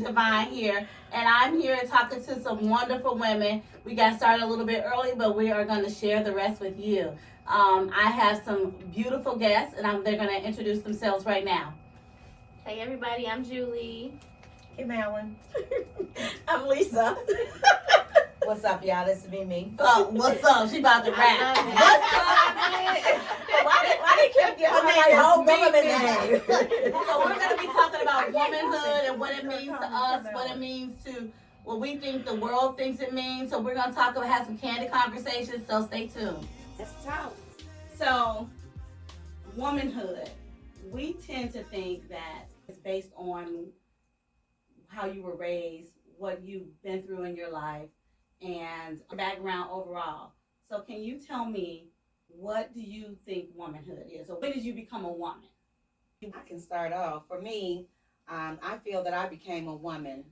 Divine here, and I'm here talking to some wonderful women. We got started a little bit early, but we are going to share the rest with you. I have some beautiful guests, and they're going to introduce themselves right now. Hey everybody, I'm Julie. Kim Allen. I'm Lisa. What's up, y'all? This is me. What's up? She about to rap. What's up? Why did Kim get my whole government name? So we're going to be talking about womanhood and what it means to us, what it means to what we think the world thinks it means. So we're going to have some candid conversations, so stay tuned. Let's talk. So, womanhood, we tend to think that it's based on how you were raised, what you've been through in your life, and background overall. So can you tell me, what do you think womanhood is? Or when did you become a woman? I can start off. For me, I feel that I became a woman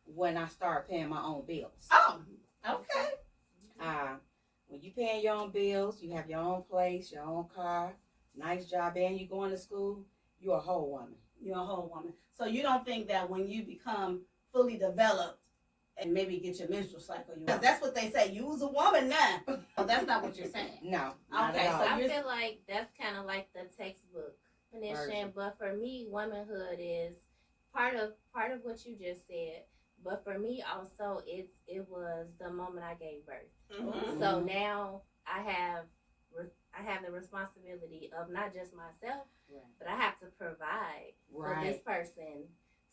when I started paying my own bills. Oh, okay. When you paying your own bills, you have your own place, your own car, nice job, and you going to school, you're a whole woman. You're a whole woman. So you don't think that when you become fully developed and maybe get your menstrual cycle, because that's what they say, you was a woman now. Oh, that's not what you're saying. No. Okay, so I feel like that's kind of like the textbook definition, but for me, womanhood is part of what you just said. But for me, also, it was the moment I gave birth. Mm-hmm. So now I have the responsibility of not just myself, but I have to provide for this person.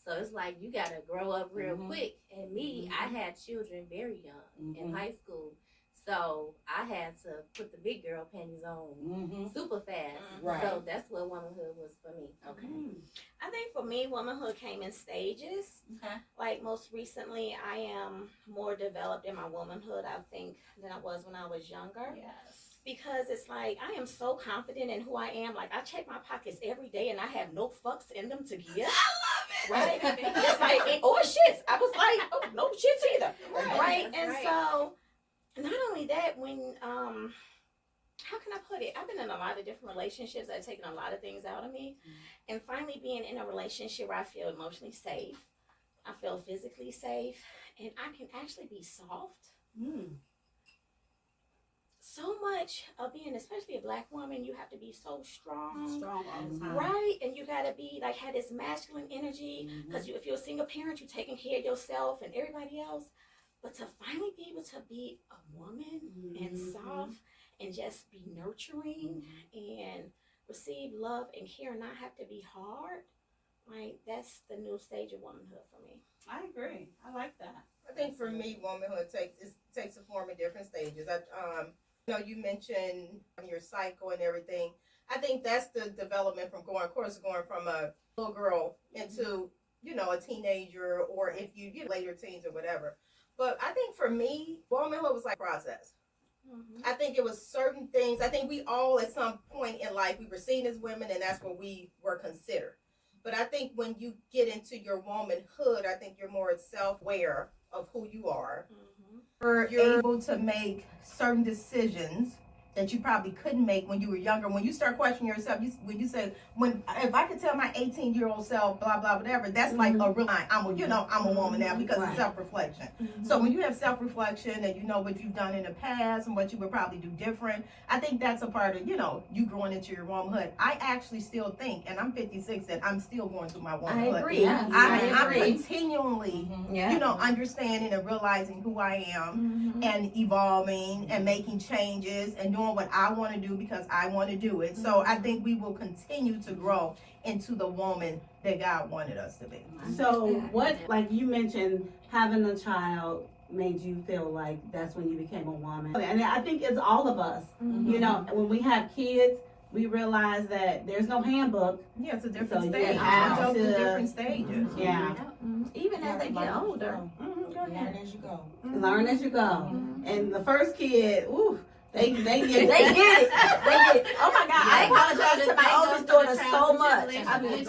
So it's like you got to grow up real quick. And me, I had children very young in high school. So I had to put the big girl panties on super fast. Right. So that's what womanhood was for me. Okay. I think for me, womanhood came in stages. Okay. Like most recently, I am more developed in my womanhood, I think, than I was when I was younger. Yes. Because it's like, I am so confident in who I am. Like, I check my pockets every day and I have no fucks in them to give. I love it. Right? It's like, oh, shit. I was like, oh, no shits either. Right? And so, not only that, when, how can I put it? I've been in a lot of different relationships that have taken a lot of things out of me. And finally being in a relationship where I feel emotionally safe, I feel physically safe, and I can actually be soft. So much of being, especially a black woman, you have to be so strong Strong all the time. right? And you gotta be like, have this masculine energy, because if you're a single parent, you're taking care of yourself and everybody else. But to finally be able to be a woman and soft and just be nurturing and receive love and care and not have to be hard, like that's the new stage of womanhood for me. I agree. I like that. I think for me, womanhood takes a form in different stages. You mentioned your cycle and everything. I think that's the development from going from a little girl into, a teenager, or if you get later teens or whatever. But I think for me, womanhood was like a process. I think it was certain things. I think we all at some point in life, we were seen as women, and that's what we were considered. But I think when you get into your womanhood, I think you're more self-aware of who you are. You're able to make certain decisions that you probably couldn't make when you were younger. When you start questioning yourself, when you say, if I could tell my 18-year-old self, blah, blah, whatever, that's like a real, I'm a woman now, because it's self-reflection. So when you have self-reflection and you know what you've done in the past and what you would probably do different, I think that's a part of, you growing into your womanhood. I actually still think, and I'm 56, and I'm still going through my womanhood. I agree. Yes, I'm continually, understanding and realizing who I am and evolving and making changes and doing what I want to do because I want to do it. So I think we will continue to grow into the woman that God wanted us to be. So what, like you mentioned, having a child made you feel like that's when you became a woman. And I think it's all of us. When we have kids, we realize that there's no handbook. Yeah, it's a different So stage. you have It's to- different stages. Yeah. Even as they get older. Learn as you go. Learn as you go. And the first kid, they get it. They get it. Oh my God, I apologize to my oldest daughter so much. I mean,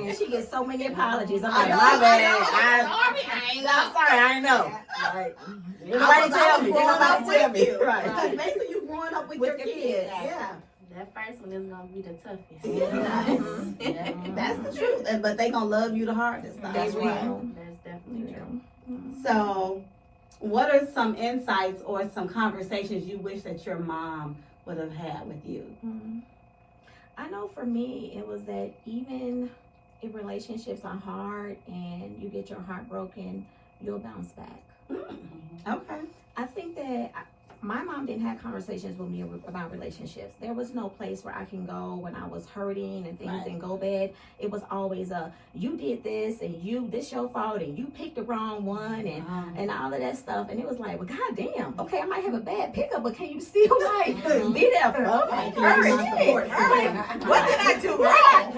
man, she gets so many apologies. I'm like, my bad. I'm sorry, I know. Right. Nobody tell me. Right. Because basically you growing up with your kids. Yeah. That first one is gonna be the toughest. Yeah. That's the truth. But they gonna love you the hardest. That's right. That's definitely true. So, what are some insights or some conversations you wish that your mom would have had with you? I know for me, it was that even if relationships are hard and you get your heart broken, you'll bounce back. Okay. I think that my mom didn't have conversations with me about relationships. There was no place where I can go when I was hurting and things didn't go bad. It was always you did this and this your fault and you picked the wrong one and all of that stuff. And it was like, well, goddamn, okay, I might have a bad pickup, but can you still like be there for me? What did I do wrong?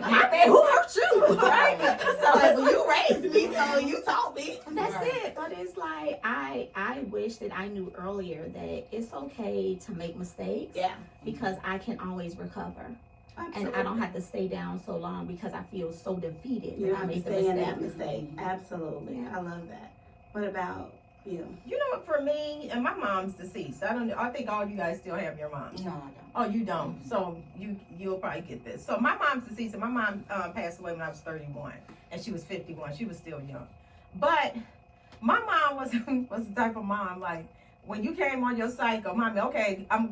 My bad, who hurt you? Right? So you raised me, so you taught me. That's it. But it's like I wish that I knew earlier that it's okay to make mistakes. Yeah. Because I can always recover. Absolutely. And I don't have to stay down so long because I feel so defeated You that don't I have to made the stay in mistake. that mistake. Absolutely. Yeah. I love that. What about you? You know what, for me, and my mom's deceased. I think all you guys still have your mom. No, I don't. Oh, you don't. So you'll probably get this. So my mom's deceased, and my mom passed away when I was 31, and she was 51. She was still young. But my mom was the type of mom, like, when you came on your cycle, mommy, okay, I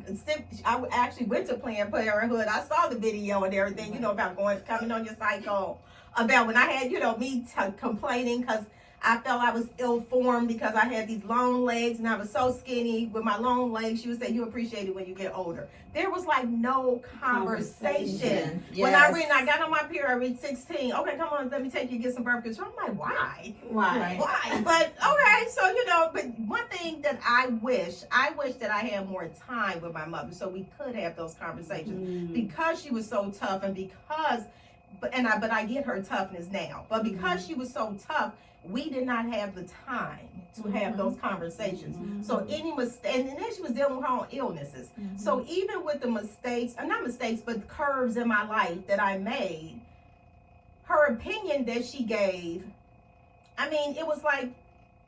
actually went to Planned Parenthood. I saw the video and everything, about coming on your cycle, about when I had, me complaining because I felt I was ill-formed because I had these long legs and I was so skinny with my long legs. She would say, you appreciate it when you get older. There was like no conversation. Yes. When I got on my period, I reached 16. Okay, come on, let me take you to get some birth control. I'm like, why? Why? But okay, so but one thing that I wish that I had more time with my mother so we could have those conversations because she was so tough and because, but I get her toughness now. But because she was so tough, we did not have the time to have those conversations. So any mistake, and then she was dealing with her own illnesses. So even with the mistakes, not mistakes, but curves in my life that I made, her opinion that she gave, I mean, it was like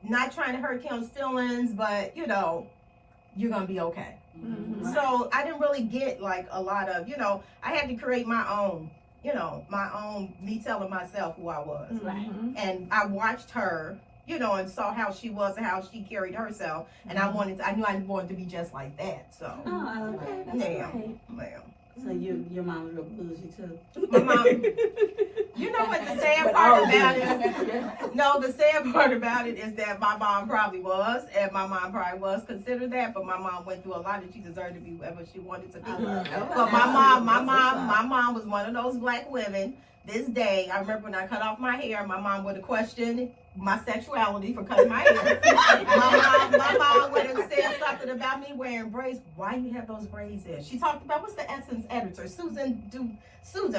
not trying to hurt Kim's feelings, but you're gonna be okay. So I didn't really get like a lot of, I had to create my own. Me telling myself who I was. Right. And I watched her, and saw how she was and how she carried herself. And I knew I wanted to be just like that. So, Okay, that's ma'am. So your mom was real bougie too. My mom, you know what the sad part about it? No, the sad part about it is that my mom probably was, and my mom probably was considered that, but my mom went through a lot and she deserved to be whoever she wanted to be. But my mom was one of those black women. This day, I remember when I cut off my hair, my mom would have questioned my sexuality for cutting my hair. my mom would have said something about me wearing braids. Why you have those braids in? She talked about, what's the Essence editor? Susan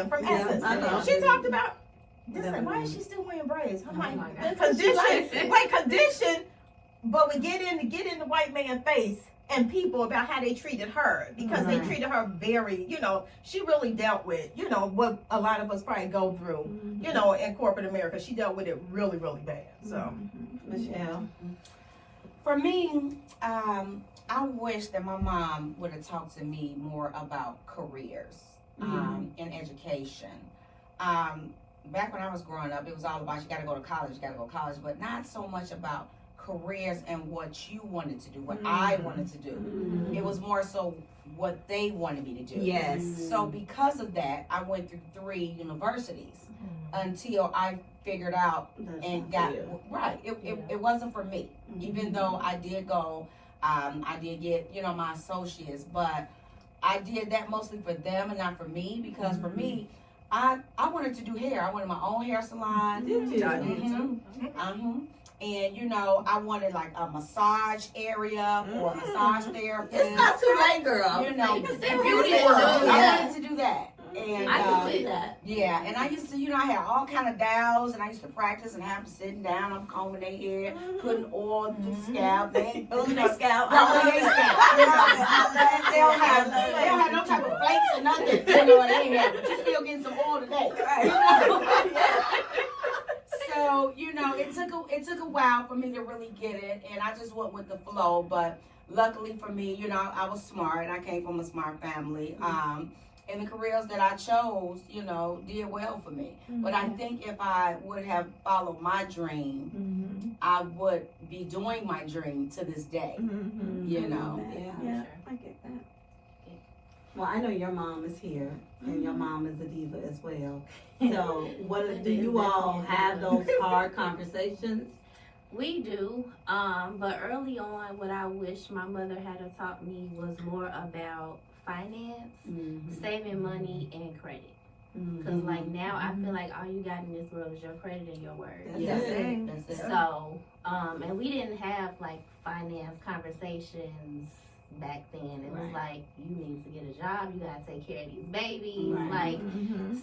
from Essence. She talked about, why is she still wearing braids? I'm like, condition. But we get in the white man's face and people about how they treated her because they treated her very, she really dealt with, what a lot of us probably go through, in corporate America. She dealt with it really, really bad. So, Michelle. For me, I wish that my mom would have talked to me more about careers and education. Back when I was growing up, it was all about you got to go to college, but not so much about careers and what you wanted to do, what I wanted to do. It was more so what they wanted me to do. Yes. So because of that, I went through 3 universities until I figured out and got right. It wasn't for me, even though I did go. I did get my associates, but I did that mostly for them and not for me because for me, I wanted to do hair. I wanted my own hair salon. Did you? And I wanted like a massage area or a massage therapist. It's not too late, girl. I wanted to do that. And I can see that. Yeah, and I used to, I had all kind of dials, and I used to practice and have them sitting down. I'm combing their hair, putting oil through the scalp. They scalp. They don't have no type of flakes or nothing. They have just still getting some oil today. So it took a while for me to really get it, and I just went with the flow. But luckily for me, you know, I was smart. I came from a smart family. And the careers that I chose, you know, did well for me. But I think if I would have followed my dream, I would be doing my dream to this day. You know. Yeah, I get that. Well, I know your mom is here, and your mom is a diva as well. So, do you all have those hard conversations? We do, but early on, what I wish my mother had taught me was more about finance, saving money, and credit. Because like now, I feel like all you got in this world is your credit and your word. That's it. So, and we didn't have like finance conversations back then. It was like, you need to get a job, you gotta take care of these babies, like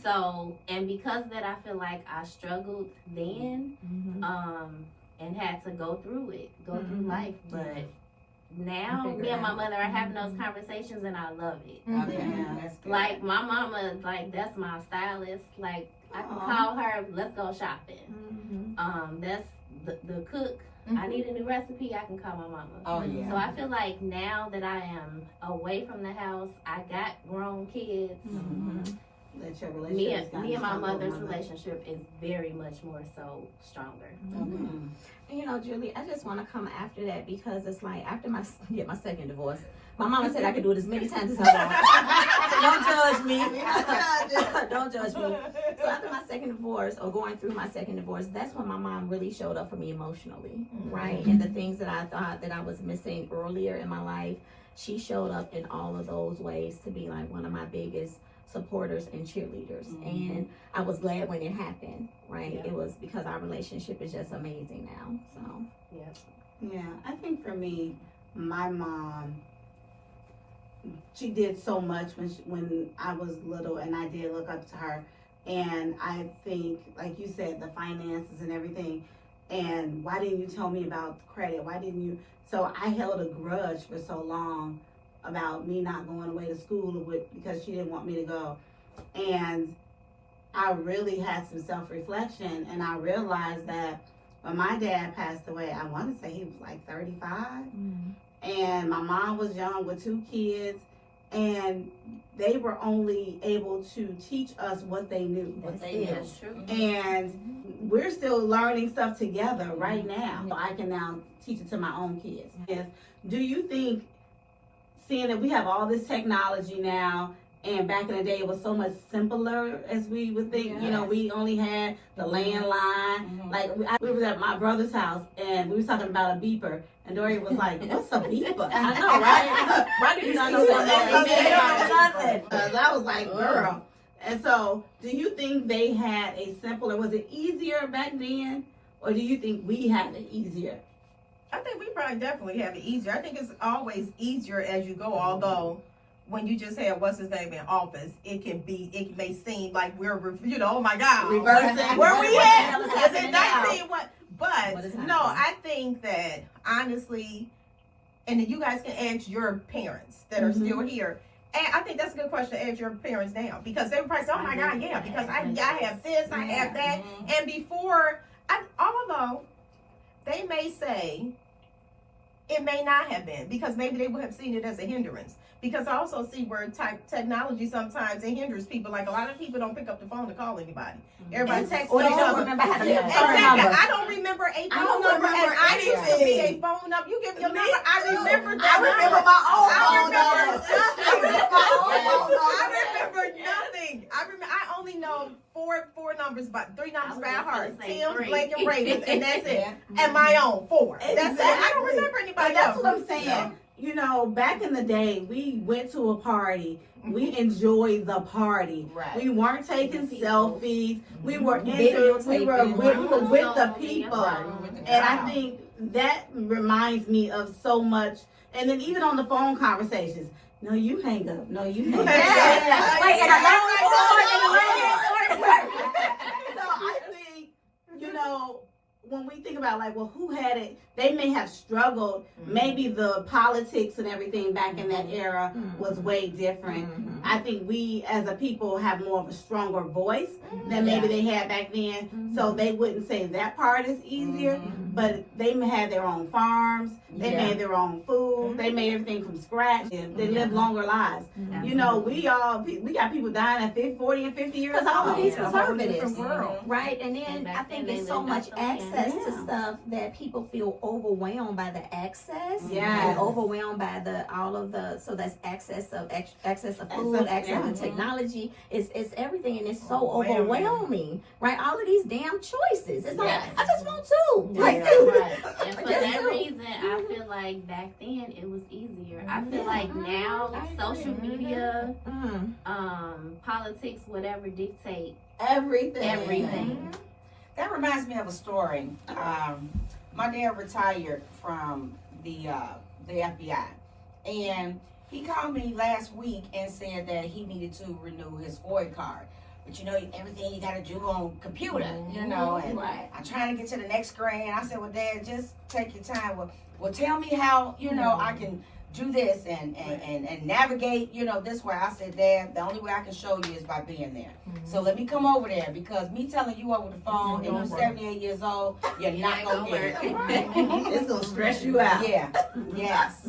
so. And because of that, I feel like I struggled then, and had to go through through life. But now me and my mother are having those conversations, and I love it. That's good. Like my mama, like that's my stylist. Like I can call her, let's go shopping. That's the cook. I need a new recipe, I can call my mama. Oh yeah. So I feel like now that I am away from the house, I got grown kids. That your Me relationship and my mother's relationship is very much more so stronger. And you know, Julie, I just want to come after that because it's like after my second divorce, my mama said I could do it as many times as I want. So don't judge me. Don't judge me. So after my second divorce, or going through my second divorce, that's when my mom really showed up for me emotionally, right? And the things that I thought that I was missing earlier in my life, she showed up in all of those ways to be like one of my biggest supporters and cheerleaders. And I was glad when it happened, right? It was because our relationship is just amazing now. So yeah, I think for me, my mom, she did so much when I was little, and I did look up to her. And I think, like you said, the finances and everything, and why didn't you tell me about the credit? Why didn't you? So I held a grudge for so long about me not going away to school because she didn't want me to go. And I really had some self-reflection, and I realized that when my dad passed away, I want to say he was like 35, and my mom was young with 2 kids, and they were only able to teach us what they knew. That's true. And we're still learning stuff together right now. So I can now teach it to my own kids. Do you think, seeing that we have all this technology now, and back in the day it was so much simpler as we would think, you know, we only had the landline. Like we was at my brother's house, and we was talking about a beeper, and Dory was like, what's a beeper? I know, right? Why do you not know that? Because I was like, girl. And so, do you think they had a simpler, was it easier back then, or do you think we had it easier? I think we probably definitely have it easier. I think it's always easier as you go, although when you just have what's his name in office, it may seem like we're, you know, oh my God, Reversing. Where we at? Is it 19? What? But no, I think that honestly, and you guys can ask your parents that are still here. And I think that's a good question to ask your parents now, because they would probably say, oh my God, yeah, because I have this, I have that. And before, although they may say it may not have been, because maybe they would have seen it as a hindrance. Because I also see where technology sometimes it hinders people. Like a lot of people don't pick up the phone to call anybody. Everybody texts each other. I don't remember a phone number, and I used to be a phone number. You give me your number. I remember that. I remember my own phone. I remember nothing. I only know four numbers, but 3 numbers by heart. Tim, Blake, and Ravens, and that's it. And my own 4. That's it. I don't remember anybody else. That's what I'm saying. Yeah. You know, back in the day, we went to a party. We enjoyed the party. Right. We weren't taking selfies. We were with the people. And I think that reminds me of so much. And then even on the phone conversations. No, you hang up. No, you hang up. So I think, you know, when we think about like, well, who had it? They may have struggled. Maybe the politics and everything back in that era was way different. I think we as a people have more of a stronger voice than maybe they had back then. So they wouldn't say that part is easier, but they had their own farms. They made their own food. They made everything from scratch. They lived longer lives. You know, we got people dying at 50, 40 and 50 years old. Because all of these conservatives, world. right? And then I think there's so much access to stuff that people feel overwhelmed by the access. And overwhelmed by so that's access of food, access to technology. It's everything, and it's so overwhelming, right? All of these damn choices. It's like, I just want to. Right. And for that reason, I feel like back then it was easier. I feel like now social media, politics, whatever dictate everything. That reminds me of a story. My dad retired from the FBI, and he called me last week and said that he needed to renew his FOIA card. But you know, everything you gotta do on computer, you know, and I'm trying to get to the next screen. I said, well, Dad, just take your time. Well, tell me how, you know, I can do this and navigate, you know, this way. I said, Dad, the only way I can show you is by being there. So let me come over there, because me telling you over the phone and you're 78 years old, you're not gonna get it. It's gonna stress you out. Yes.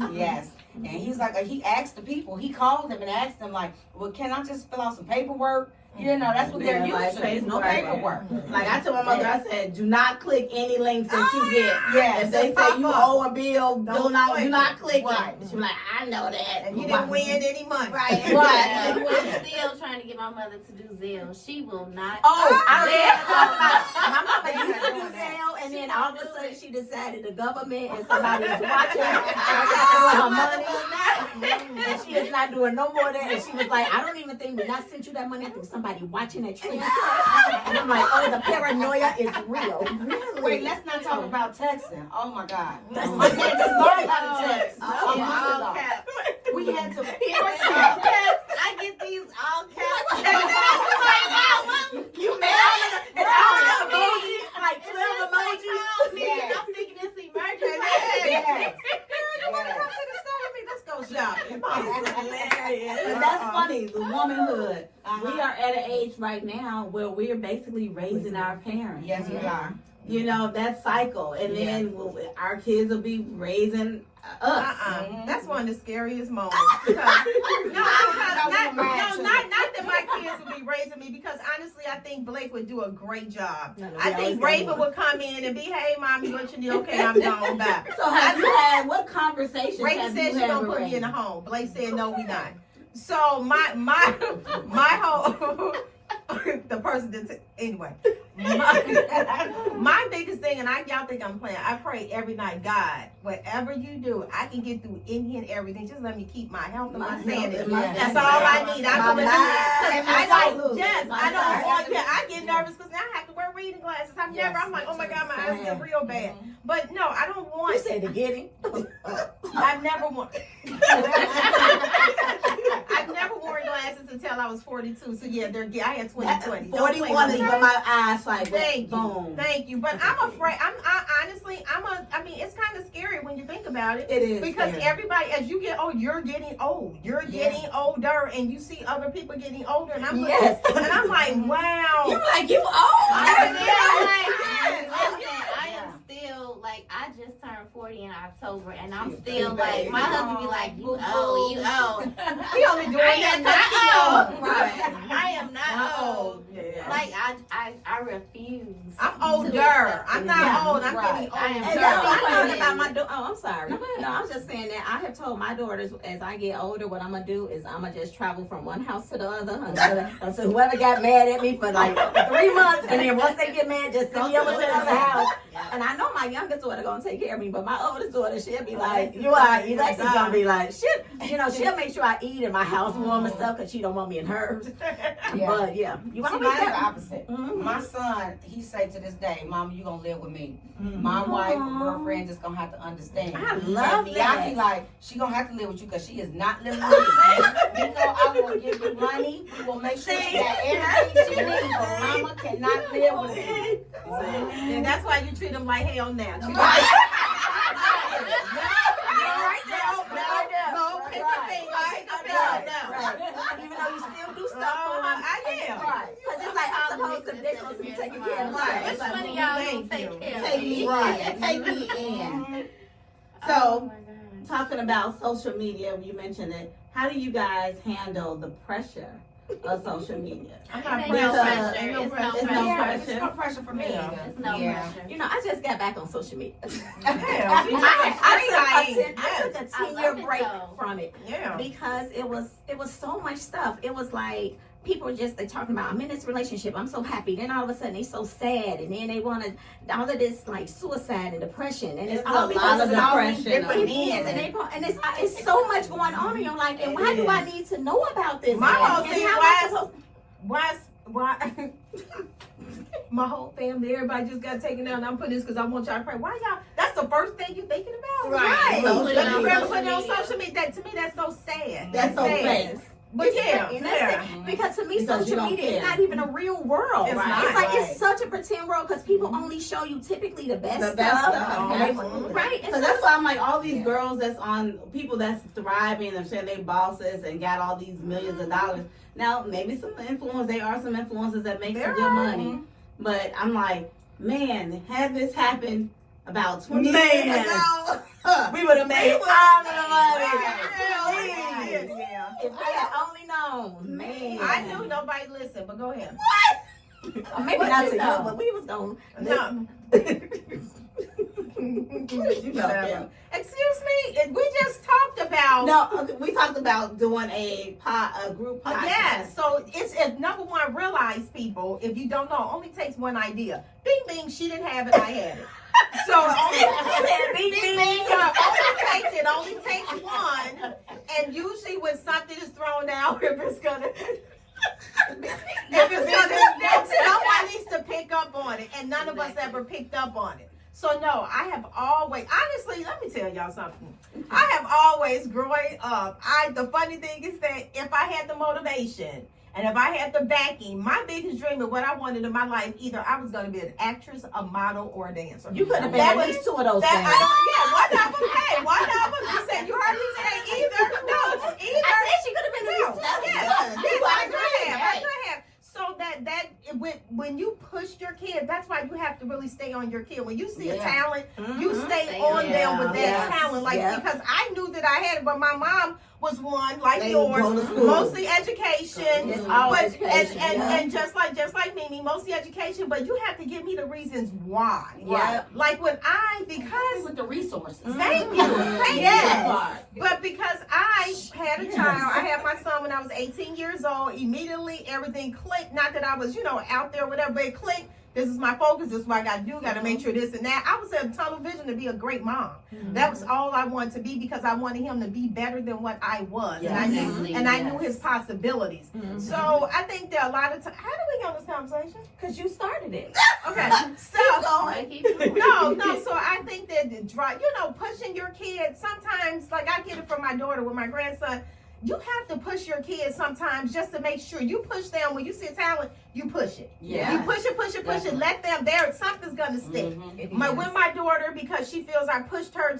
And he's like, he asked the people, he called them and asked them like, well, can I just fill out some paperwork? You know, that's what they're used to. There's no paperwork. Like I told my mother, I said, do not click any links that you get. If they say you owe a bill, do not click it. She was like, I know that. And you didn't win any money. Right. I'm still trying to get my mother to do Zelle. She will not. My mama used to do Zelle, and then all of a sudden she decided the government and somebody is watching her money. And she is not doing no more of that. And she was like, I don't even think when I sent you that money, I think somebody watching that transfer. And I'm like, oh, the paranoia is real. Really? Wait, let's not talk about texting. Oh my God. My dad just learned how to text. All caps. We had to All caps. I get these all caps. You made all of the emojis, like 12 emojis. I'm thinking it's emergency. Yes. Let's go shopping. That's funny. The womanhood. We are at an age right now where we're basically raising our parents. Yes, we are. You know, that cycle. And then our kids will be raising us. That's one of the scariest moments. Not that my kids would be raising me, because honestly, I think Blake would do a great job. I think Raven would come in and be, hey, mommy, what you need? Okay, I'm gone. Bye. So have you had, what conversations Raven have said you she had gonna with put me in Raven? the home. Blake said, no, we not. So my whole the person that anyway. My biggest thing, and y'all think I'm playing, I pray every night, God, whatever you do, I can get through any and everything. Just let me keep my health and my sanity. That's all I need. I'm gonna do it. I get nervous because now I have to wear reading glasses. I'm like, oh my God, my eyes get real bad. But no, I don't want. You said to get him. I've never worn. I've never worn glasses until I was 42. So yeah, I had 20/20. 41 is when my eyes like Thank you. But I'm afraid. I mean, it's kind of scary when you think about it. It is because scary. Everybody, as you get old, you're getting old. You're getting older, and you see other people getting older, and I'm looking, and I'm like, wow. You're like, you old. I am still like, I just turned 40 in October, and I'm still like, my husband be like, you old. He only doing that because I am not old. Yeah. Like I refuse. I'm older. I'm not old. I'm getting older. I am And that's what I learned about my daughter. Oh, I'm sorry. No, I was just saying that I have told my daughters as I get older, what I'm gonna do is I'm gonna just travel from one house to the other until whoever got mad at me for like 3 months, and then once they get mad, just send me over to the other house. And I know my youngest daughter gonna take care of me, but my oldest daughter, she'll be like, Alexis gonna be like, shit. You know, she'll make sure I eat in my house warm and stuff because she don't want me in hers. But yeah, You see, mine's the opposite. My son, he say to this day, Mama, you gonna live with me. My wife or girlfriend just gonna have to understand. I love and that. Miyake, like, she gonna have to live with you because she is not living with me. Nico, I will give you money. We will make sure she got everything she needs, but mama cannot live with me. And that's why you treat them like hell now. Even though you still do stuff for them. Right. Because it's like, I'm supposed to, they're supposed to be taking care of Right. me. Which one of y'all gonna take care of Take me in. Take me in. So, Oh my God. talking about social media, you mentioned it. How do you guys handle the pressure of social media? I'm It not ain't pressure. no pressure. Ain't no It's no pressure. It's no pressure. pressure. It's no pressure for me. It's no pressure. You know, I just got back on social media. Yeah, she I took a 10-year love it break though. from it Yeah. because it was so much stuff. It was like people just they talking about I'm in this relationship, I'm so happy. Then all of a sudden they so sad, and then they want to all of this like suicide and depression, and it's all a because lot of of all depression. these different on ends, and it. it's so much going on in your life. And why do I need to know about this? My whole And thing how am I was- supposed- Why? My whole family, everybody just got taken out, and I'm putting this because I want y'all to pray. Why y'all? That's the first thing you thinking about, Right. But Social you media. rather put it on social media. That to me, that's so sad. That's so sad. fake. But It's yeah, fake, and that's yeah. it. Because to me, Because you social don't media is care. not even a real world. It's Right? not. It's like Right. it's such a pretend world because people only show you typically the best The best stuff. stuff. And they- Absolutely. right? And So so that's why I'm like, all these girls that's on, people that's thriving and saying they bosses and got all these millions of dollars. Now, maybe some influence, there are some influencers that make some good money. But I'm like, man, had this happened about 20 years ago, we would have made all of the money. Yeah. if I had only known, man. I knew nobody listened, but go ahead. Or maybe What not you to know? you, but we was going. No. You know, Whatever. Excuse me, we just talked about. No, okay, we talked about doing a group podcast. Yes, so it's number one, realize people, if you don't know, it only takes one idea. Bing bing, she didn't have it, I had it. So it only takes one, and usually when something is thrown out, if it's gonna someone needs to pick up on it, and none of us ever picked up on it. So no, I have always, honestly, let me tell y'all something. I have always, growing up, the funny thing is that if I had the motivation and if I had the backing, my biggest dream of what I wanted in my life, either I was going to be an actress, a model, or a dancer. You could have been That at was- least two of those That, things. one of them. You said, you heard me say either. No, either. I said she could have been at least two. Yes, I could have. So when you push your kid, that's why you have to really stay on your kid. When you see a talent, you stay Stay on on them with that Yes. talent. Like Yep. because I knew that I had it, but my mom was one like They yours, go to school. mostly education. It's all But education, yeah. and just like Mimi, mostly education. But you have to give me the reasons why. Yep. Like when because With the resources. thank you, thank Yes. you. But because I had a child, I had my son when I was 18 years old. Immediately, everything clicked. Not that I was, out there, whatever, but it clicked. This is my focus. This is what I got to do. Got to make sure this and that. I was at tunnel vision to be a great mom. That was all I wanted to be because I wanted him to be better than what I was. Yes. And I knew, Exactly. and I knew his possibilities. So I think there are a lot of times. How do we get on this conversation? Because you started it. Okay. So. Like, keep going. No. So I think that pushing your kids sometimes, like I get it from my daughter with my grandson. You have to push your kids sometimes just to make sure you push them. When you see a talent, you push it. Yeah. You push it. Let them there. Something's gonna stick. With my daughter, because she feels I pushed her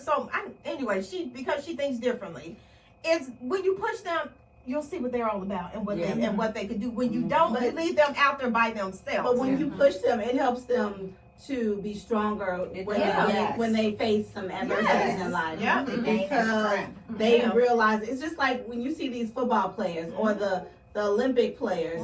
because she thinks differently. Is when you push them, you'll see what they're all about and what they could do. When you don't, you leave them out there by themselves. But when you push them, it helps them to be stronger when they face some adversities in life. Yeah. Because they realize it's just like when you see these football players or the Olympic players,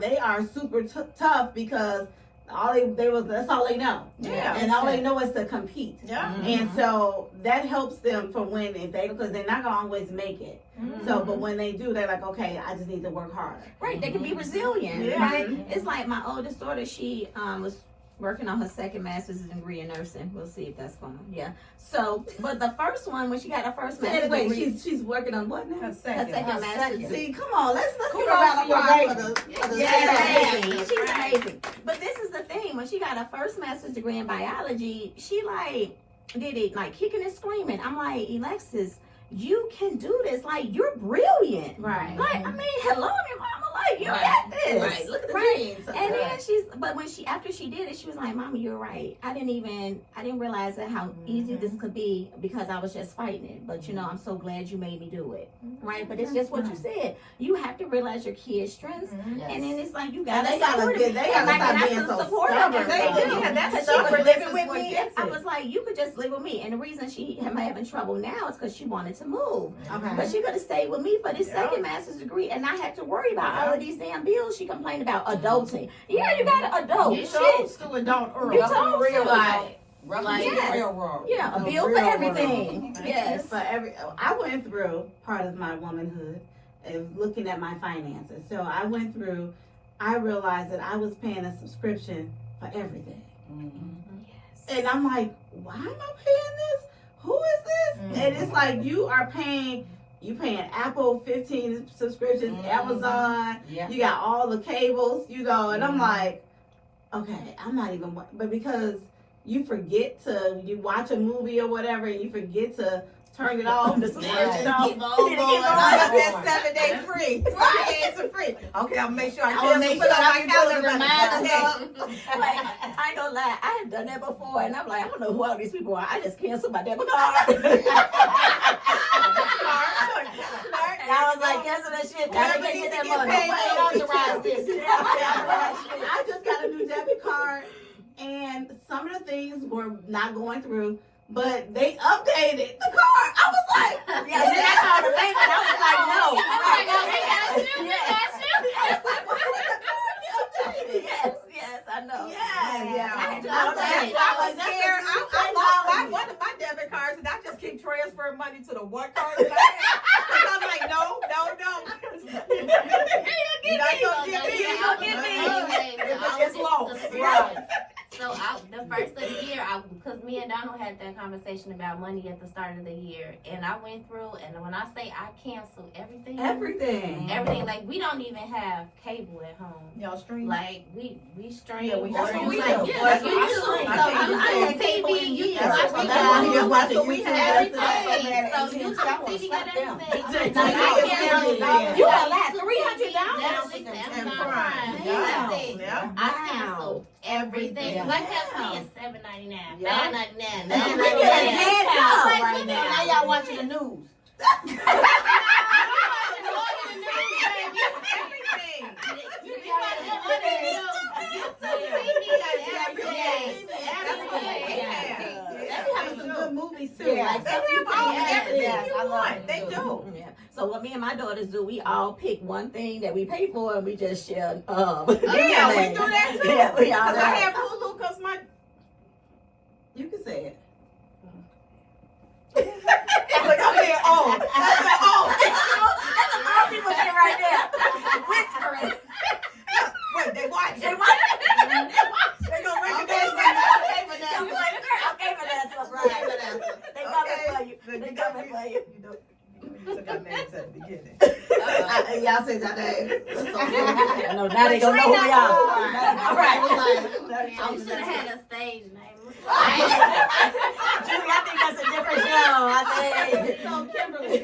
they are super tough because that's all they know. Yeah. And all they know is to compete. Yeah. And so that helps them for when because they're not gonna always make it. So, but when they do, they're like, okay, I just need to work harder. Right, they can be resilient. Yeah. Right, it's like my oldest daughter. She was working on her second master's degree in nursing. We'll see if that's going on. Yeah. So, but the first one, when she got her first master's Wait, degree, she's working on what now? Her her second. second master's degree. See, come on, let's Kudos give her a round of to your applause baby. for the She's second. amazing. She's amazing. But this is the thing. When she got her first master's degree in biology, she did it like kicking and screaming. I'm like, Alexis, you can do this. Like, you're brilliant. Right. Like, I mean, hello, your mama. Like, you got this. Right. Look at the genes. And then after she did it, she was like, Mama, you're right. I didn't realize that how easy this could be because I was just fighting it. But I'm so glad you made me do it. Right. But it's just what you said. You have to realize your kid's strengths. Yes. And then it's like, you got to They gotta stop being so stubborn. That's stubborn. Living with me. I was like, you could just live with me. And the reason she am having trouble now is because she wanted to move. Okay. But she could have stayed with me for this second master's degree and not have to worry about all of these damn bills. She complained about adulting. Yeah, you got to adult. You Shit. still adult early. You told real like, yes. real world. Yeah, a The bill for real everything. world. Yes. For I went through part of my womanhood of looking at my finances. So I realized that I was paying a subscription for everything. And I'm like, why am I paying this? Who is this? And it's like you paying Apple 15 subscriptions, Amazon, you got all the cables, and I'm like, okay, I'm not even, but because you watch a movie or whatever, and you forget to turn it off, the subscription off. Keep on going. That 7 day free. 7 days are free. Okay, I'll make sure I cancel put on my calendar. Like, I ain't gonna lie, I had done that before, and I'm like, I don't know who all these people are. I just canceled my debit card. And I was like, cancel that shit. I didn't get that money. I just got a new debit card, and some of the things were not going through, but they updated the card. I was like, Yeah, then I called the bank, and I was like, no. Yes, I know. I was scared. I lost one of my debit cards, and I just keep transferring money to the one card that I have. Because I'm like, no. You're not gonna get me. It's low. Right. So the first of the year, because me and Donald had that conversation about money at the start of the year, and I went through, and when I say I canceled everything, like we don't even have cable at home. Y'all stream? Like we stream. Yeah, we or stream. you Yeah, like, yeah, or that's you what too. I So stream. you have TV, you can watch That's TV. what we have. Everything. So you can TV got everything. Like, I canceled You got like $300? Netflix, Amazon Prime. Yeah. That's it. Yeah. I canceled everything. Yeah. I kept seeing $7.99, Yeah. $5.99, That's $9.99. right Now y'all watching the news. some good movies too. Yeah. Like, They have all everything you I love want. it. They do. Yeah. So what me and my daughters do, we all pick one thing that we pay for, and we just share. Yeah, we do that too. Yeah, we all. Because I have Hulu because my. you can say it. Like, I'm being old. That's a lot of people shit right there. Whispering. Wait, they watch it. They want They gonna recognize me. Okay, Vanessa, right. They coming for you. They coming for you. You took our names at the beginning. Y'all say that name. No, now they gonna know who we are. All right. I should have had a stage name. Julie, I think that's a different show. I think. So Kimberly.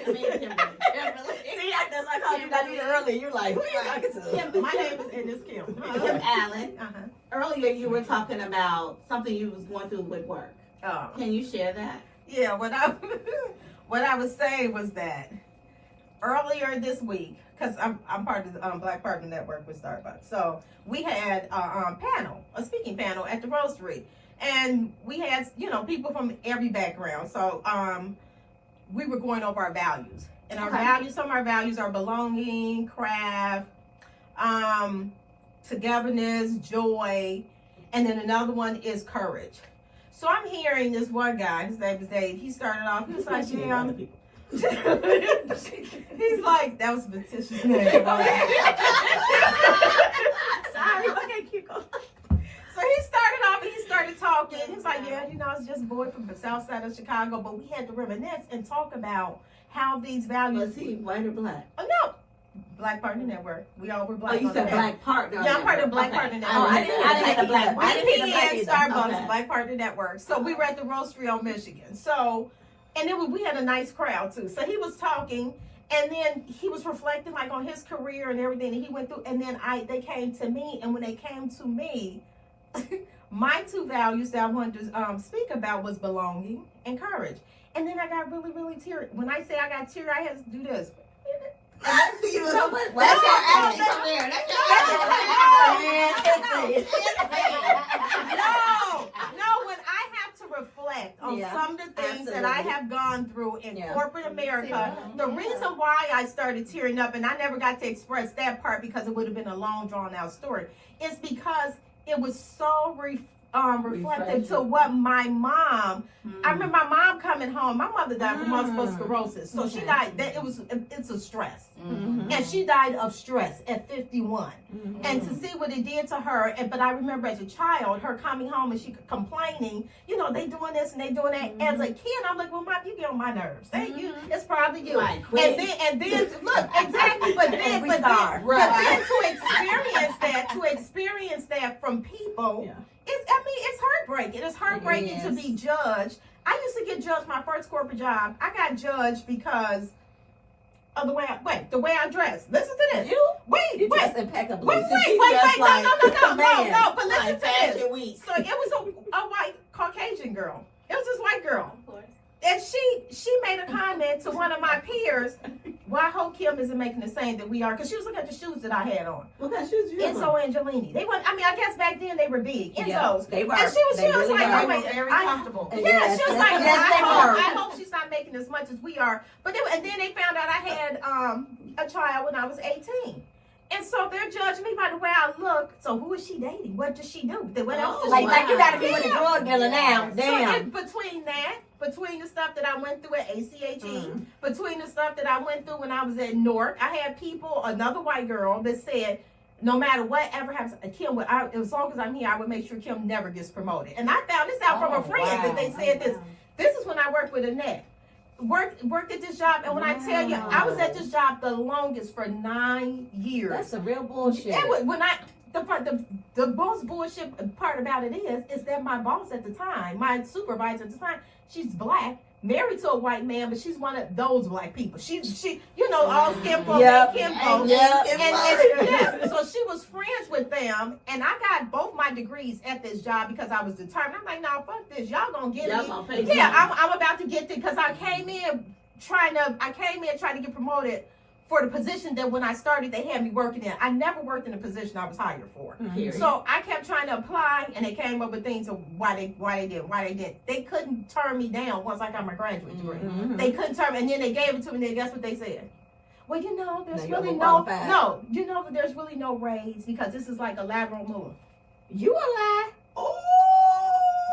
See, that's why I called you Danita earlier. You're like, who are you talking to? My name is Ennis Kim. Kim Allen. Uh-huh. Earlier you were talking about something you was going through with work. Oh. Can you share that? Yeah, what I was saying was that earlier this week, because I'm part of the Black Partner Network with Starbucks, so we had a speaking panel at the Roastery, and we had people from every background. So we were going over our values, and our values. Some of our values are belonging, craft, togetherness, joy, and then another one is courage. So I'm hearing this one guy, his name is Dave, he started off, he was like, yeah, he's like, that was Letitia's name. Sorry, okay, keep going. So he started off and he started talking. He was like, yeah, it's just a boy from the south side of Chicago, but we had to reminisce and talk about how these values. Was he white or black? Oh, no, Black Partner Network. We all were black. Oh, you on said the Black Partner. Yeah, I'm part of Black Okay. Partner Network. Oh, I didn't hear the Black. I didn't hear the Black BP and either. Starbucks, Okay. Black Partner Network. So we were at the Roastery on Michigan. So, and then we had a nice crowd too. So he was talking, and then he was reflecting like on his career and everything that he went through. And then they came to me, and when they came to me, my two values that I wanted to speak about was belonging and courage. And then I got really, really teary. When I say I got teary, I had to do this. That's your acting career. That's No, when I have to reflect on some of the things that I have gone through in corporate America, the reason why I started tearing up, and I never got to express that part because it would have been a long, drawn-out story, is because it was so reflective to what my mom. I remember my mom coming home. My mother died from multiple sclerosis, so she died. It's a stress, and she died of stress at 51. And to see what it did to her, but I remember as a child, her coming home and she complaining. You know, they doing this and they doing that. As a kid, I'm like, well, Mom, you get on my nerves. Thank you. It's probably you. Right, and then look exactly, but then to experience that from people. It's heartbreaking. It's heartbreaking to be judged. I used to get judged my first corporate job. I got judged because of the way I dress. Listen to this. You dress impeccably. Wait, no, but listen to this. So it was a white Caucasian girl. It was this white girl. Of course. And she made a comment to one of my peers. Well, I hope Kim isn't making the same that we are, because she was looking at the shoes that I had on. What kind of shoes you have? Enzo Angelini. They were. I mean, I guess back then they were big. Enzos. Yeah, they were. And she was really like, were. oh wait, Very comfortable. comfortable. Yeah, she was like, they were. I hope she's not making as much as we are. But and then they found out I had a child when I was 18. And so they're judging me by the way I look. So who is she dating? What does she do? What else does she do? Like you gotta be with a drug dealer now. Damn. So between the stuff that I went through at ACHE, between the stuff that I went through when I was at Newark, I had another white girl that said, no matter whatever happens, Kim, as long as I'm here, I would make sure Kim never gets promoted. And I found this out from a friend that they said this. This is when I worked with Annette. Worked at this job, and when I tell you, I was at this job the longest for 9 years. That's a real bullshit. The most bullshit part about it is that my boss at the time, my supervisor at the time, she's black, married to a white man, but she's one of those black people. She all skin folk, so she was friends with them, and I got both my degrees at this job because I was determined. I'm like, no, fuck this, y'all gonna get me. I'm about to get there because I came in trying to get promoted for the position that when I started they had me working in. I never worked in a position I was hired for. So I kept trying to apply, and they came up with things of why they did. They couldn't turn me down once I got my graduate degree. They couldn't turn me, and then they gave it to me, and guess what they said? Well, there's really no raise because this is like a lateral move. You a lie. Oh.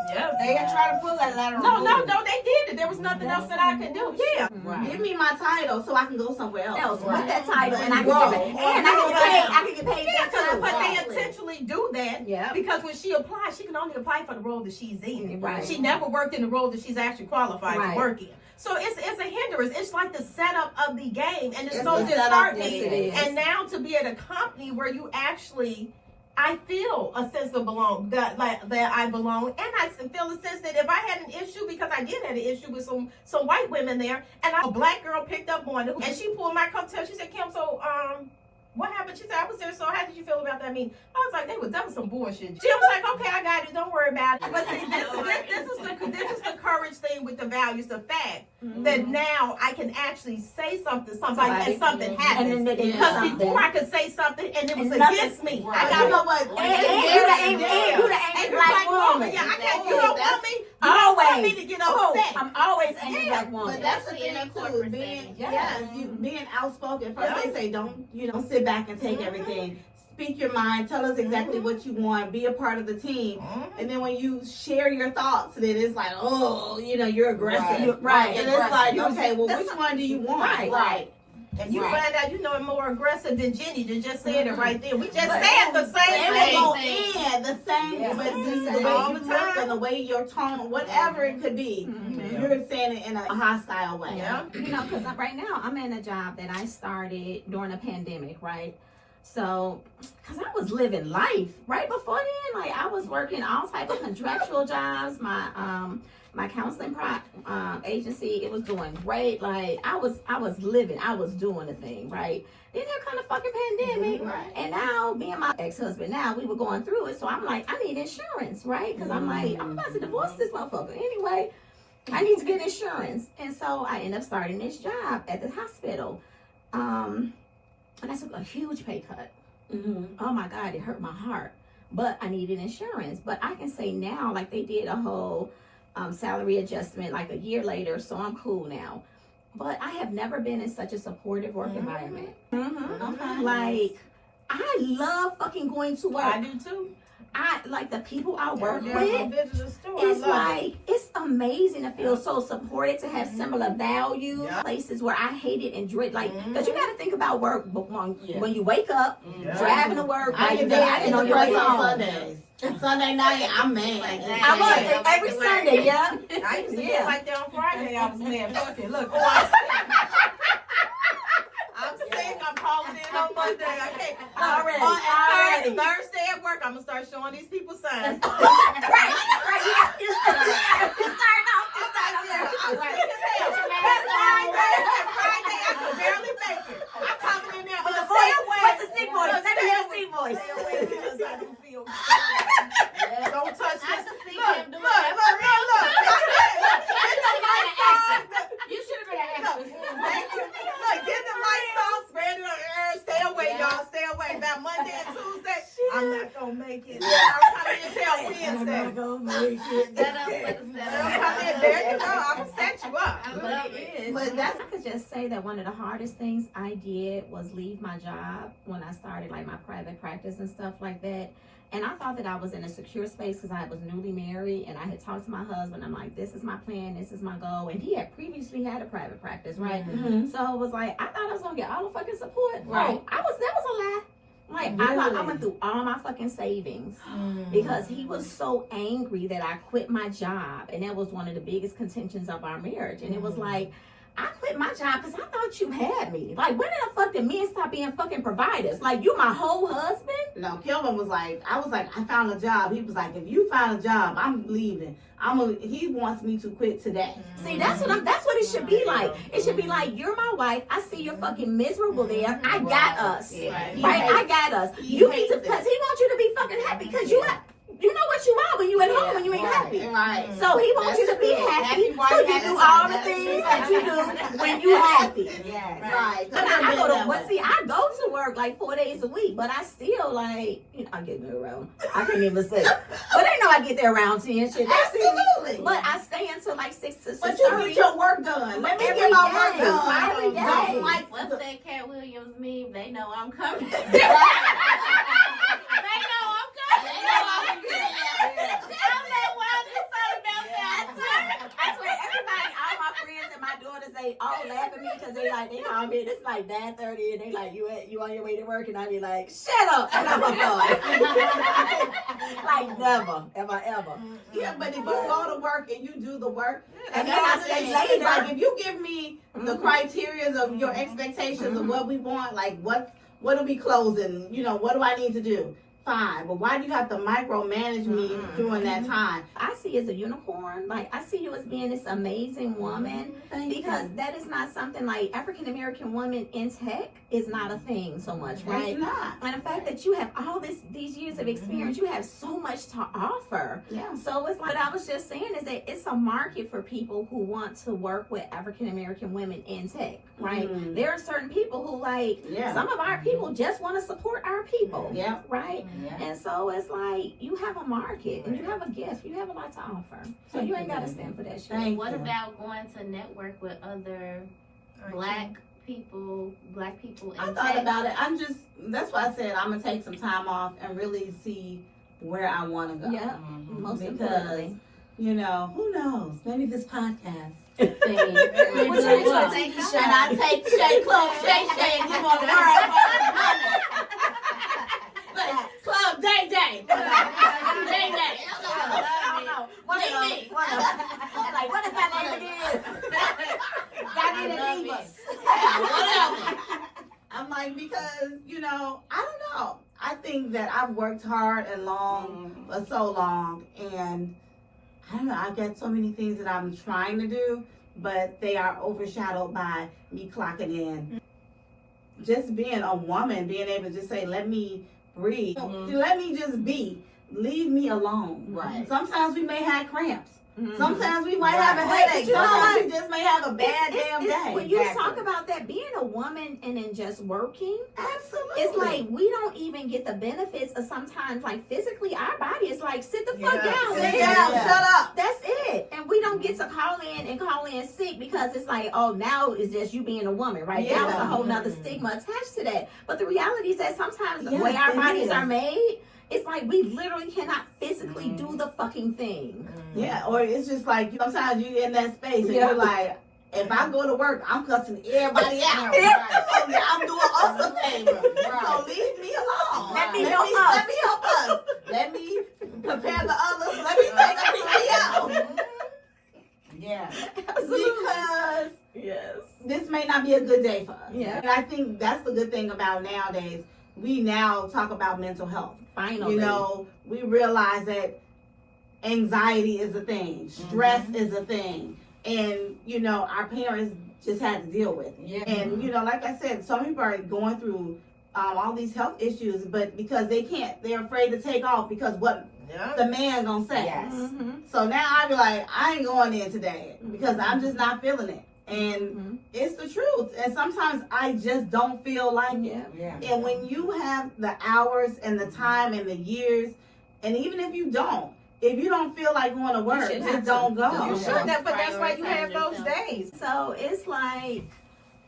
Yeah, they had tried to pull that lateral move. No, they did it. There was nothing else that I could do. Yeah. Right. Give me my title so I can go somewhere else. With that title, and I can get paid. But they intentionally do that because when she applies, she can only apply for the role that she's in. Right. She never worked in the role that she's actually qualified to work in. So it's a hindrance. It's like the setup of the game, and it's so disheartening. And now to be at a company where you actually, I feel a sense of belong that I belong, and I feel a sense that if I had an issue, because I did have an issue with some white women there, and a black girl picked up on it, and she pulled my coattail. She said, Kim, so what happened? She said, I was there, so how did you feel about that meeting? I was like, that was some bullshit. She was like, okay, I got it, don't worry about it. But see, this is the courage thing with the values, the fact that now I can actually say something and something happens. Because before I could say something and it was against me. Right. I got what? And you the angry black woman. Yeah, I can't. You don't want me. You Always. don't want me to get upset. I'm always angry black woman. But that's the thing too. Being outspoken. First they say don't sit back and take everything. Speak your mind. Tell us exactly what you want. Be a part of the team. And then when you share your thoughts, then it's like, you're aggressive, right? And it's like, okay, well, which one do you want? Right. And you find out, more aggressive than Jenny that just said it right there. We just said the same They will thing. go in the same, but the way All you the look time. and the way your tone, whatever it could be, you're saying it in a hostile way. Yeah. Because right now I'm in a job that I started during the pandemic, right? So, because I was living life right before then, like I was working all type of contractual jobs. My counseling agency, it was doing great. Like I was living, I was doing the thing, right? Then here come the fucking pandemic, and now me and my ex-husband, now we were going through it. So I'm like, I need insurance, right? Because I'm like, I'm about to divorce this motherfucker anyway. I need to get insurance, and so I end up starting this job at the hospital. And I took a huge pay cut. Oh my God, it hurt my heart. But I needed insurance. But I can say now, like they did a whole salary adjustment like a year later, so I'm cool now. But I have never been in such a supportive work environment. Okay. Like, I love fucking going to work. I do too. I like the people I work with. It's Like, it's amazing to feel so supported, to have similar values, places where I hated and dread. Like, because you got to think about work when you wake up, driving to work, I get and on your way on home. Sundays. Sunday night, I'm mad. I was every Sunday, yeah. I used to get like that on Friday. I was mad. Fuck it. Look, I'm sick. I'm calling in on Monday. I can't. Already. Thursday at work, I'm gonna start showing these people signs. Friday, I can barely make it. I'm coming in there. What's the sick voice? Let me hear the sick voice. Stay away because I do feel good. Don't touch this. Look. You should have been an actress. Look, get the lights off, spread it on the air. Stay away, y'all. Stay away. About Monday and Tuesday, I'm not gonna make it. I'm coming in till Wednesday. I'm not gonna make it. There you go. I'm gonna set you up. I love it. But I could just say that one of the hardest things I did was leave my job when I started like my private practice and stuff like that. And I thought that I was in a secure space because I was newly married, and I had talked to my husband. I'm like, this is my plan, this is my goal. And he had previously had a private practice, right? So it was like, I thought I was gonna get all the fucking support. Right. That was a lie. Like, I went through all my fucking savings because he was so angry that I quit my job. And that was one of the biggest contentions of our marriage. And it was like, I quit my job because I thought you had me. Like, when the fuck did men stop being fucking providers? Like, you my whole husband? No, Kelvin was like, I found a job. He was like, if you found a job, I'm leaving. He wants me to quit today. See, that's what it should be like. It should be like, you're my wife. I see you're fucking miserable there. I got us. Right? I got us. You need to, because he wants you to be fucking happy because you know what you are when you at home when you ain't happy. Right. So he wants you to be happy. So you do all the things that you do when you happy. Yes. Right. But I go to work like 4 days a week, but I still I get there around. I can't even say. But they know I get there around 10 shit. Absolutely. But I stay until like 6 to 6:30. But you get your work done. Let me get my work done. Every day. Don't like What's that Cat Williams meme? They know I'm coming. They all laugh at me because they call me. It's like 9:30 and they like, you on your way to work, and I be like, shut up, and I'm like never, ever. Yeah, but if you go to work and you do the work, and then I stay later. Like if you give me the criteria of your expectations of what we want, like what are we closing? What do I need to do? Fine, but why do you have to micromanage me during that time? I see you as a unicorn. Like, I see you as being this amazing woman because that is not something like African American women in tech is not a thing so much, right? It's not. And the fact that you have all these years of experience, you have so much to offer. Yeah. So it's like what I was just saying is that it's a market for people who want to work with African American women in tech, right? There are certain people who some of our people just want to support our people, right? Yeah. And so it's like you have a market and you have a gift. You have a lot to offer. So you ain't got to stand for that shit. What about going to network with other black people I in thought tech? about it. That's why I said I'm going to take some time off and really see where I want to go. Yeah. Most Because, importantly. who knows? Maybe this podcast And I take Shay Club, Shay, and give on the world. Club Day Day. Day Day. Like, what is that name again? Got Whatever. I'm like, because, I don't know. I think that I've worked hard and long for so long, and I don't know, I've got so many things that I'm trying to do, but they are overshadowed by me clocking in. Just being a woman, being able to just say, let me breathe. Let me just be. Leave me alone. Right. Sometimes we may have cramps. Sometimes we might have a headache. Sometimes we just may have a bad damn day. When you talk about that, being a woman and then just working, absolutely, it's like we don't even get the benefits of sometimes, like physically, our body is like, sit the fuck down. Sit down, shut up. That's it. And we don't get to call in sick because it's like, oh, now it's just you being a woman, right? Now it's a whole nother stigma attached to that. But the reality is that sometimes the way our bodies are made, it's like we literally cannot physically do the fucking thing. Yeah, or it's just like sometimes you in that space and you're like, if I go to work, I'm cussing everybody out. I'm doing us a favor. So leave me alone. Let me help us. Let me prepare the others. Let me take a PTO. Yeah. Because this may not be a good day for us. Yeah. And I think that's the good thing about nowadays. We now talk about mental health. Finally. We realize that anxiety is a thing. Stress is a thing. And, our parents just had to deal with it. Yeah. And, like I said, some people are going through all these health issues, but because they're afraid to take off because what the man gonna say. Yes. So now I be like, I ain't going in today because I'm just not feeling it. And it's the truth. And sometimes I just don't feel like it. Yeah. And when you have the hours and the time and the years, and even if you don't feel like going to work, just don't go. You should, but that's why you have those days. So it's like,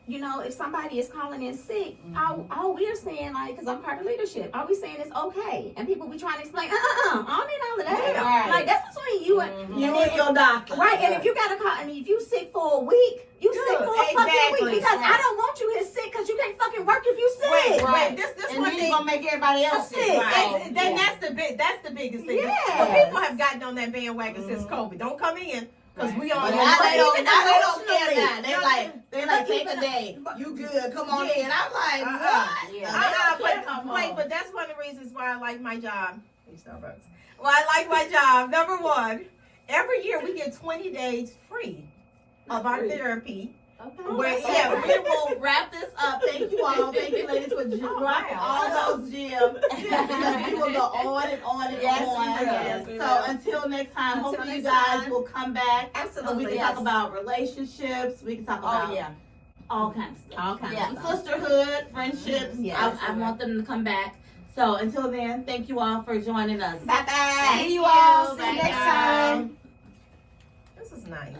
if somebody is calling in sick, all we're saying, like, because I'm part of leadership, all we saying is okay. And people be trying to explain, I don't need all of that. Right. Like, that's between you and your doctor. Right, and if you got to call, and if you sick for a week, you sick for a fucking week. Because I don't want you here sick because you can't fucking work if you sick. Wait, this And one he's thing. gonna make everybody else sick. Right. Then that's the biggest thing. Yes. But people have gotten on that bandwagon since COVID. Don't come in. Because we all But know. now they don't emotionally, care now. They like take a day. You good? Come on in. I'm like, what? But that's one of the reasons why I like my job. Starbucks. Well, I like my job. Number one, every year we get 20 days free of our therapy. Okay. We will wrap this up. Thank you all. Thank you, ladies, for dropping all those gems. Because we will go on and on and on. So until next time, hopefully you guys will come back. Absolutely. We can talk about relationships. We can talk about all kinds of stuff. All kinds of stuff. Sisterhood, friendships. Yes. I want them to come back. So until then, thank you all for joining us. Bye-bye. See you all. See Bye, you next guys. time. This is nice.